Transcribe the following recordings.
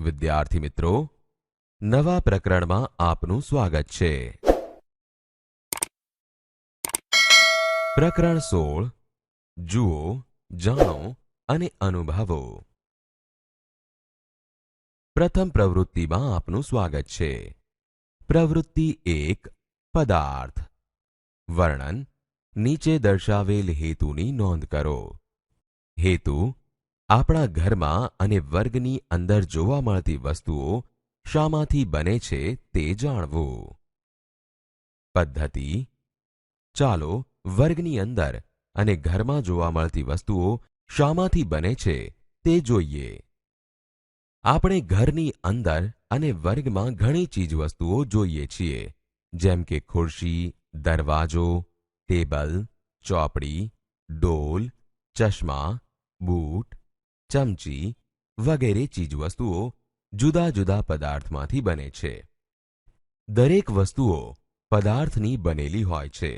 વિદ્યાર્થી મિત્રો, નવા પ્રકરણમાં આપનું સ્વાગત છે. પ્રકરણ 16 જુઓ, જાણો અને અનુભવો. પ્રથમ પ્રવૃત્તિમાં આપનું સ્વાગત છે. પ્રવૃત્તિ 1 પદાર્થ. વર્ણન. નીચે દર્શાવેલ હેતુની નોંધ કરો. હેતુ આપણા ઘરમાં અને વર્ગની અંદર જોવા મળતી વસ્તુઓ શામાંથી બને છે તે જાણવું. પદ્ધતિ. ચાલો વર્ગની અંદર અને ઘરમાં જોવા મળતી વસ્તુઓ શામાંથી બને છે તે જોઈએ. આપણે ઘરની અંદર અને વર્ગમાં ઘણી ચીજવસ્તુઓ જોઈએ છીએ, જેમ કે ખુરશી, દરવાજો, ટેબલ, ચોપડી, ડોલ, ચશ્મા, બૂટ, ચમચી વગેરે ચીજવસ્તુઓ જુદા જુદા પદાર્થમાંથી બને છે. દરેક વસ્તુઓ પદાર્થની બનેલી હોય છે.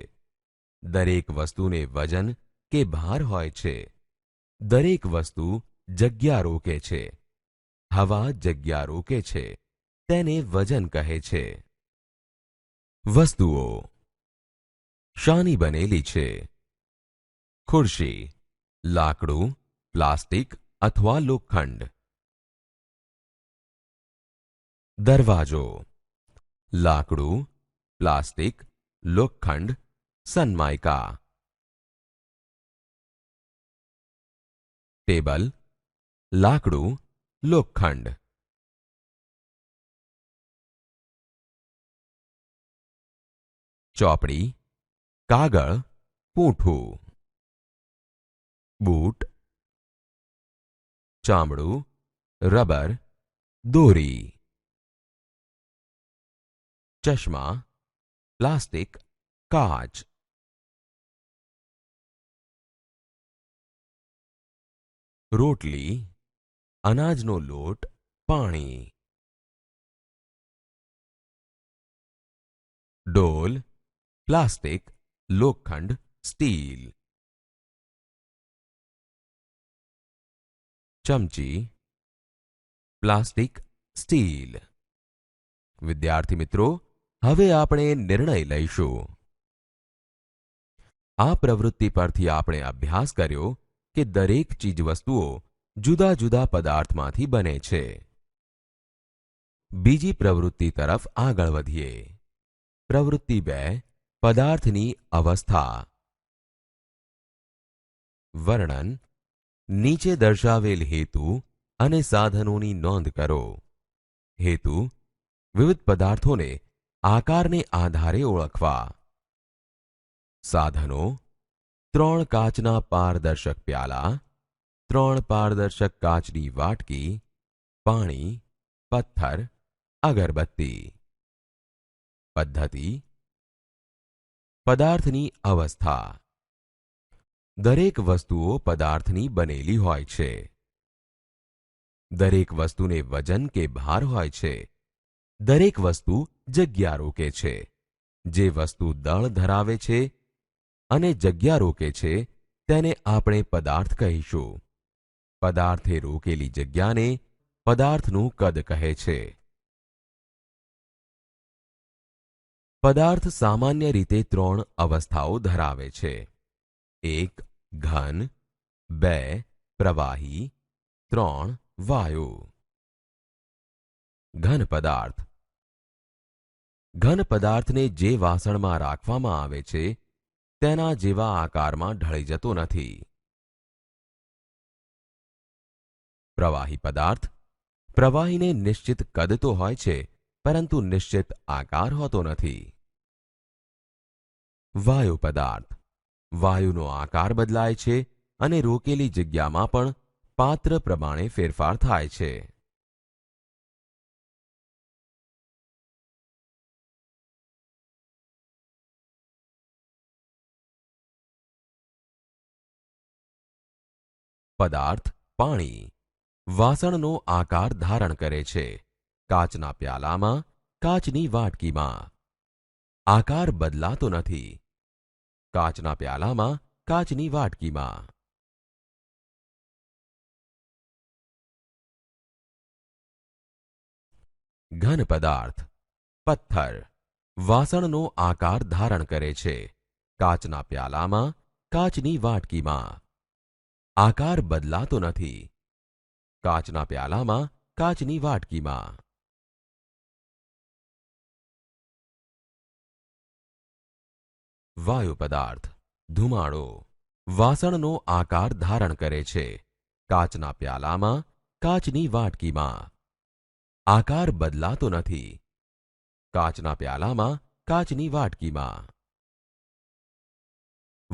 દરેક વસ્તુને વજન કે ભાર હોય છે. દરેક વસ્તુ જગ્યા રોકે છે. હવા જગ્યા રોકે છે, તેને વજન કહે છે. વસ્તુઓ શાની બનેલી છે? ખુરશી લાકડું, પ્લાસ્ટિક અથવા લોખંડ. દરવાજો લાકડું, પ્લાસ્ટિક, લોખંડ, સનમાઇકા. ટેબલ લાકડું, લોખંડ. ચોપડી કાગળ, પૂંઠું. બૂટ ચામડું, રબર, દોરી. ચશ્મા પ્લાસ્ટિક, કાચ. રોટલી અનાજનો લોટ, પાણી. ડોલ પ્લાસ્ટિક, લોખંડ, સ્ટીલ. ચમચી પ્લાસ્ટિક, સ્ટીલ. વિદ્યાર્થી મિત્રો, હવે આપણે નિર્ણય લઈશું. આ પ્રવૃત્તિ પરથી આપણે અભ્યાસ કર્યો કે દરેક ચીજવસ્તુઓ જુદા જુદા પદાર્થમાંથી બને છે. બીજી પ્રવૃત્તિ તરફ આગળ વધીએ. પ્રવૃત્તિ 2 પદાર્થની અવસ્થા. વર્ણન. નીચે દર્શાવેલ હેતુ અને સાધનોની નોંધ કરો. હેતુ વિવિધ પદાર્થોને આકારને આધારે ઓળખવા. સાધનો 3 કાચના પારદર્શક પ્યાલા, 3 પારદર્શક કાચની વાટકી, પાણી, પથ્થર, અગરબત્તી. પદ્ધતિ. પદાર્થની અવસ્થા. દરેક વસ્તુઓ પદાર્થની બનેલી હોય છે. દરેક વસ્તુને વજન કે ભાર હોય છે. દરેક વસ્તુ જગ્યા રોકે છે. જે વસ્તુ દળ ધરાવે છે અને જગ્યા રોકે છે તેને આપણે પદાર્થ કહીશું. પદાર્થે રોકેલી જગ્યાને પદાર્થનું કદ કહે છે. પદાર્થ સામાન્ય રીતે 3 અવસ્થાઓ ધરાવે છે. 1 ઘન, 2 પ્રવાહી, 3 વાયુ. ઘન પદાર્થ. ઘન પદાર્થને જે વાસણમાં રાખવામાં આવે છે તેના જેવા આકારમાં ઢળી જતો નથી. પ્રવાહી પદાર્થ. પ્રવાહીને નિશ્ચિત કદ તો હોય છે, પરંતુ નિશ્ચિત આકાર હોતો નથી. વાયુ પદાર્થ. વાયુનો આકાર બદલાય છે અને રોકેલી જગ્યામાં પણ પાત્ર પ્રમાણે ફેરફાર થાય છે. પદાર્થ પાણી. વાસણનો આકાર ધારણ કરે છે. કાચના પ્યાલામાં, કાચની વાટકીમાં. આકાર બદલાતો નથી. કાચના પ્યાલામાં, કાચની વાટકીમાં. ઘન પદાર્થ. પથ્થર વાસણનો આકાર ધારણ કરે છે. કાચના પ્યાલામાં, કાચની વાટકીમાં. આકાર બદલાતો નથી. કાચના પ્યાલામાં, કાચની વાટકીમાં. વાયુ પદાર્થ. ધુમાડો વાસણનો આકાર ધારણ કરે છે. કાચના પ્યાલામાં, કાચની વાટકીમાં. આકાર બદલાતો નથી. કાચના પ્યાલામાં, કાચની વાટકીમાં.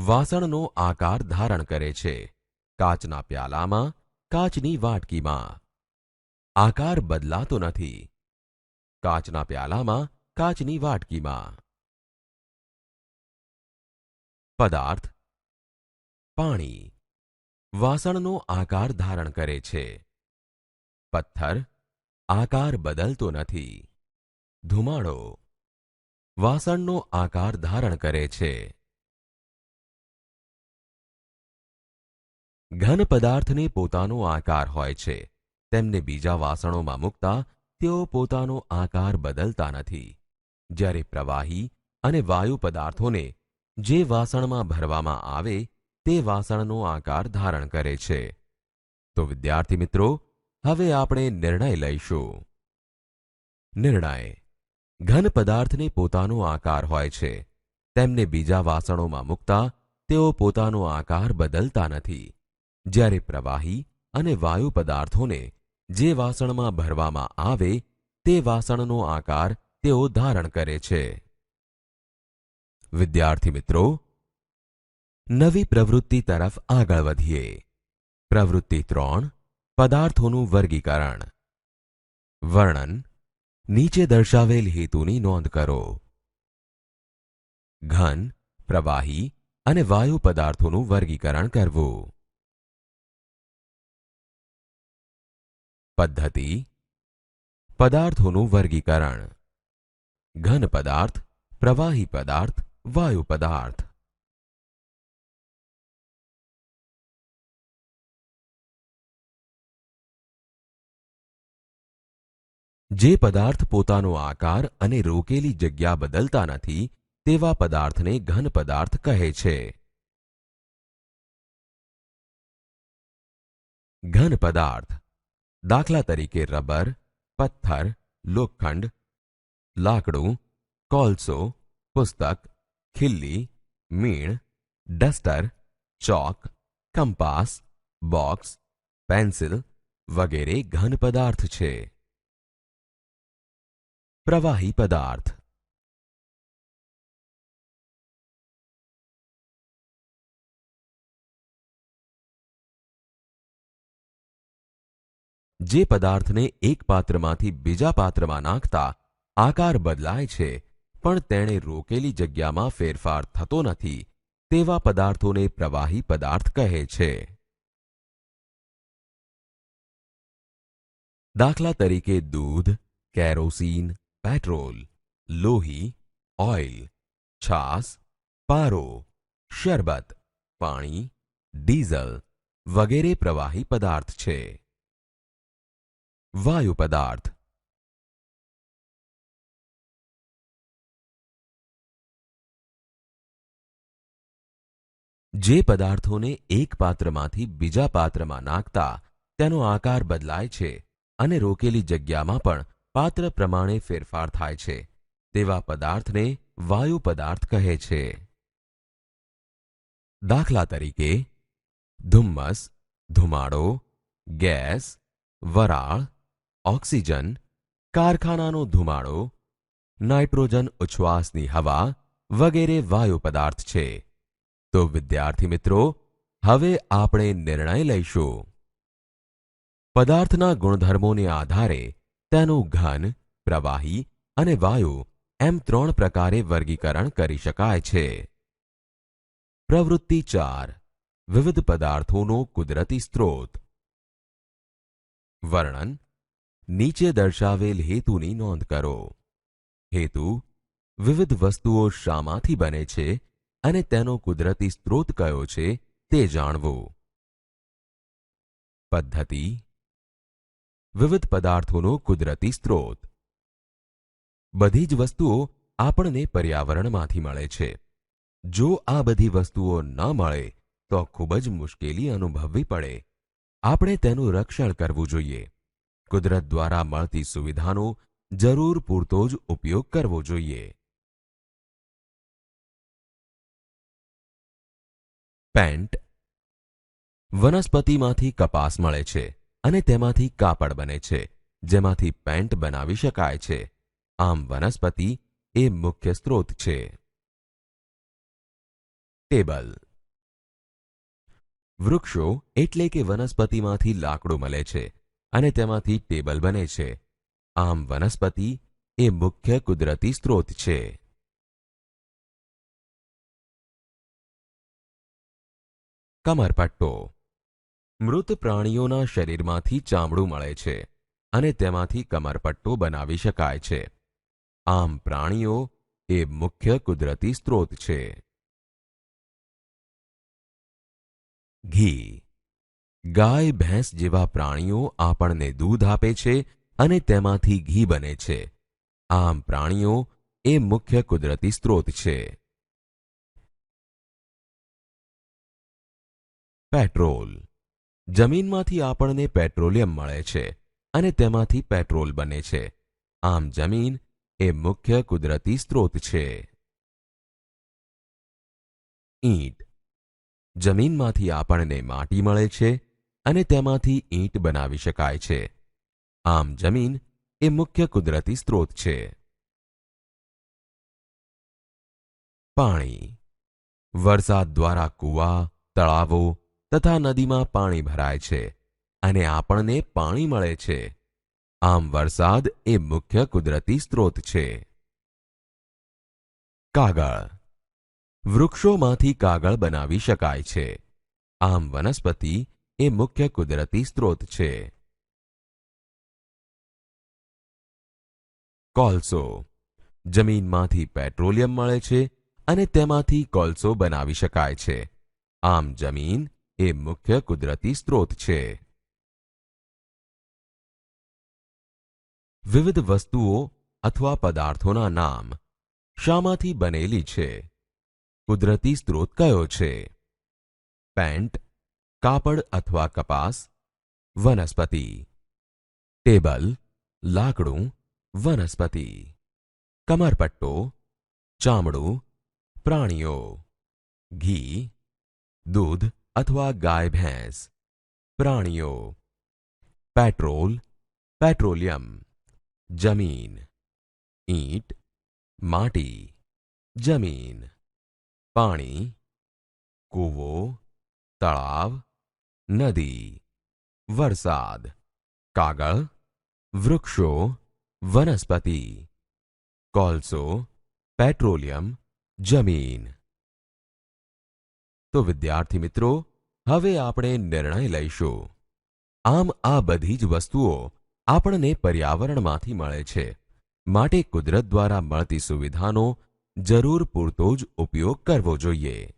વાસણનો આકાર ધારણ કરે છે. કાચના પ્યાલામાં, કાચની વાટકીમાં. આકાર બદલાતો નથી. કાચના પ્યાલામાં, કાચની વાટકીમાં. પદાર્થ. પાણી વાસણનો આકાર ધારણ કરે છે. પથ્થર આકાર બદલતો નથી. ધુમાડો વાસણનો આકાર ધારણ કરે છે. ઘન પદાર્થને પોતાનો આકાર હોય છે. તેમને બીજા વાસણોમાં મૂકતા તેઓ પોતાનો આકાર બદલતા નથી. જ્યારે પ્રવાહી અને વાયુ પદાર્થોને જે વાસણમાં ભરવામાં આવે તે વાસણનો આકાર ધારણ કરે છે. તો વિદ્યાર્થી મિત્રો, હવે આપણે નિર્ણય લઈશું. નિર્ણય. ઘન પદાર્થને પોતાનો આકાર હોય છે. તેમને બીજા વાસણોમાં મૂકતા તેઓ પોતાનો આકાર બદલતા નથી. જ્યારે પ્રવાહી અને વાયુ પદાર્થોને જે વાસણમાં ભરવામાં આવે તે વાસણનો આકાર તેઓ ધારણ કરે છે. વિદ્યાર્થી મિત્રો, નવી પ્રવૃત્તિ તરફ આગળ વધીએ. પ્રવૃત્તિ 3. પદાર્થોનું વર્ગીકરણ. વર્ણન. નીચે દર્શાવેલ હેતુની નોંધ કરો. ઘન, પ્રવાહી અને વાયુ પદાર્થોનું વર્ગીકરણ કરવું. પદ્ધતિ. પદાર્થોનું વર્ગીકરણ. ઘન પદાર્થ, પ્રવાહી પદાર્થ, વાયુ પદાર્થ. જે પદાર્થ પોતાનો આકાર અને રોકેલી જગ્યા બદલતા નથી તેવા પદાર્થને ઘન પદાર્થ કહે છે. ઘન પદાર્થ દાખલા તરીકે રબર, પથ્થર, લોખંડ, લાકડું, કોલસો, પુસ્તક, ખિલ્લી, મીણ, ડસ્ટર, ચોક, કંપાસ, બોક્સ, પેન્સિલ વગેરે ઘન પદાર્થ છે. પ્રવાહી પદાર્થ. જે પદાર્થને એક પાત્રમાંથી બીજા પાત્રમાં નાખતા આકાર બદલાય છે પણ તેણે રોકેલી જગ્યામાં ફેરફાર થતો નથી તેવા પદાર્થોને પ્રવાહી પદાર્થ કહે છે. દાખલા તરીકે દૂધ, કેરોસીન, પેટ્રોલ, લોહી, ઓઇલ, છાસ, પારો, શરબત, પાણી, ડીઝલ વગેરે પ્રવાહી પદાર્થ છે. વાયુ પદાર્થ. જે પદાર્થોને એક પાત્રમાંથી બીજા પાત્રમાં નાખતા તેનો આકાર બદલાય છે અને રોકેલી જગ્યામાં પણ પાત્ર પ્રમાણે ફેરફાર થાય છે તેવા પદાર્થને વાયુ પદાર્થ કહે છે. દાખલા તરીકે ધુમ્મસ, ધુમાડો, ગેસ, વરાળ, ઓક્સિજન, કારખાનાનો ધુમાડો, નાઇટ્રોજન ઉચ્છ્વાસની હવા વગેરે વાયુ પદાર્થ છે. તો વિદ્યાર્થી મિત્રો, હવે આપણે નિર્ણય લઈશું. પદાર્થના ગુણધર્મોને આધારે તેનું ઘન, પ્રવાહી અને વાયુ એમ 3 પ્રકારે વર્ગીકરણ કરી શકાય છે. પ્રવૃત્તિ 4. વિવિધ પદાર્થોનો કુદરતી સ્ત્રોત. વર્ણન. નીચે દર્શાવેલ હેતુની નોંધ કરો. હેતુ. વિવિધ વસ્તુઓ શામાંથી બને છે અને તેનો કુદરતી સ્ત્રોત કયો છે તે જાણવું. પદ્ધતિ. વિવિધ પદાર્થોનો કુદરતી સ્ત્રોત. બધી જ વસ્તુઓ આપણને પર્યાવરણમાંથી મળે છે. જો આ બધી વસ્તુઓ ન મળે તો ખૂબ જ મુશ્કેલી અનુભવવી પડે. આપણે તેનું રક્ષણ કરવું જોઈએ. કુદરત દ્વારા મળતી સુવિધાનો જરૂર પૂરતો જ ઉપયોગ કરવો જોઈએ. પેન્ટ. વનસ્પતિમાંથી કપાસ મળે છે અને તેમાંથી કાપડ બને છે, જેમાંથી પેન્ટ બનાવી શકાય છે. આમ વનસ્પતિ એ મુખ્ય સ્ત્રોત છે. ટેબલ. વૃક્ષો એટલે કે વનસ્પતિમાંથી લાકડું મળે છે અને તેમાંથી ટેબલ બને છે. આમ વનસ્પતિ એ મુખ્ય કુદરતી સ્ત્રોત છે. કમરપટ્ટો. મૃત પ્રાણીઓના શરીરમાંથી ચામડું મળે છે અને તેમાંથી કમરપટ્ટો બનાવી શકાય છે. આમ પ્રાણીઓ એ મુખ્ય કુદરતી સ્ત્રોત છે. ઘી. ગાય, ભેંસ જેવા પ્રાણીઓ આપણને દૂધ આપે છે અને તેમાંથી ઘી બને છે. આમ પ્રાણીઓ એ મુખ્ય કુદરતી સ્ત્રોત છે. પેટ્રોલ. જમીનમાંથી આપણને પેટ્રોલિયમ મળે છે અને તેમાંથી પેટ્રોલ બને છે. આમ જમીન એ મુખ્ય કુદરતી સ્ત્રોત છે. ઈંટ. જમીનમાંથી આપણને માટી મળે છે અને તેમાંથી ઈંટ બનાવી શકાય છે. આમ જમીન એ મુખ્ય કુદરતી સ્ત્રોત છે. પાણી. વરસાદ દ્વારા કૂવા, તળાવો તથા નદીમાં પાણી ભરાય છે અને આપણને પાણી મળે છે. આમ વરસાદ એ મુખ્ય કુદરતી સ્ત્રોત છે. કાગળ. વૃક્ષોમાંથી કાગળ બનાવી શકાય છે. આમ વનસ્પતિ એ મુખ્ય કુદરતી સ્ત્રોત છે. કોલસો. જમીનમાંથી પેટ્રોલિયમ મળે છે અને તેમાંથી કોલસો બનાવી શકાય છે. આમ જમીન એ મુખ્ય કુદરતી સ્ત્રોત છે. વિવિધ વસ્તુઓ અથવા પદાર્થોના નામ. શામાંથી બનેલી છે? કુદરતી સ્ત્રોત કયો છે? પેન્ટ, કાપડ અથવા કપાસ, વનસ્પતિ. ટેબલ, લાકડું, વનસ્પતિ. કમરપટ્ટો, ચામડું, પ્રાણીઓ. ઘી, દૂધ અથવા ગાય ભેંસ, પ્રાણીઓ. પેટ્રોલ, પેટ્રોલિયમ, જમીન. ઈંટ, માટી, જમીન. પાણી, કૂવો, તળાવ, નદી. વરસાદ, કાગળ, વૃક્ષો, વનસ્પતિ. કોલસો, પેટ્રોલિયમ, જમીન. તો વિદ્યાર્થી મિત્રો, હવે આપણે નિર્ણય લઈશું. આમ આ બધી જ વસ્તુઓ આપણને પર્યાવરણમાંથી મળે છે, માટે કુદરત દ્વારા મળતી સુવિધાનો જરૂર પૂરતો જ ઉપયોગ કરવો જોઈએ.